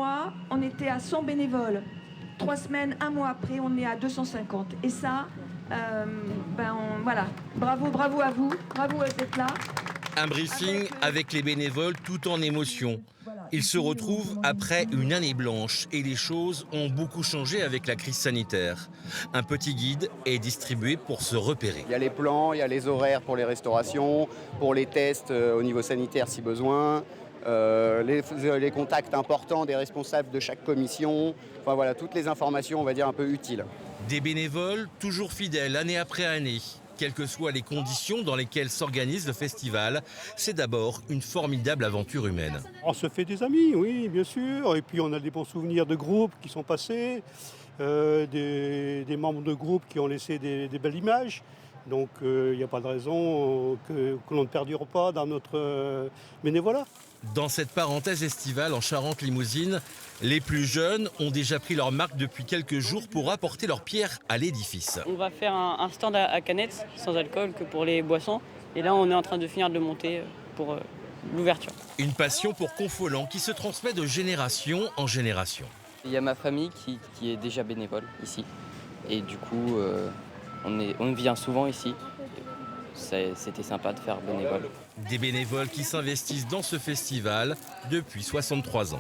mois, on était à 100 bénévoles. 3 semaines, un mois après, on est à 250. Et ça, voilà. Bravo à vous. Bravo d'être là. Un briefing avec les bénévoles tout en émotion. Ils se retrouvent après une année blanche et les choses ont beaucoup changé avec la crise sanitaire. Un petit guide est distribué pour se repérer. Il y a les plans, il y a les horaires pour les restaurations, pour les tests au niveau sanitaire si besoin, les contacts importants des responsables de chaque commission. Enfin voilà, toutes les informations, on va dire, un peu utiles. Des bénévoles toujours fidèles année après année. Quelles que soient les conditions dans lesquelles s'organise le festival, c'est d'abord une formidable aventure humaine. On se fait des amis, oui, bien sûr. Et puis on a des bons souvenirs de groupes qui sont passés, des membres de groupes qui ont laissé des belles images. Donc il n'y a pas de raison que l'on ne perdure pas dans notre bénévolat. Dans cette parenthèse estivale en Charente-Limousine, les plus jeunes ont déjà pris leur marque depuis quelques jours pour apporter leur pierre à l'édifice. On va faire un stand à canettes, sans alcool, que pour les boissons. Et là, on est en train de finir de le monter pour l'ouverture. Une passion pour Confolens qui se transmet de génération en génération. Il y a ma famille qui est déjà bénévole ici. Et du coup, on vient souvent ici. C'était sympa de faire bénévole. Des bénévoles qui s'investissent dans ce festival depuis 63 ans.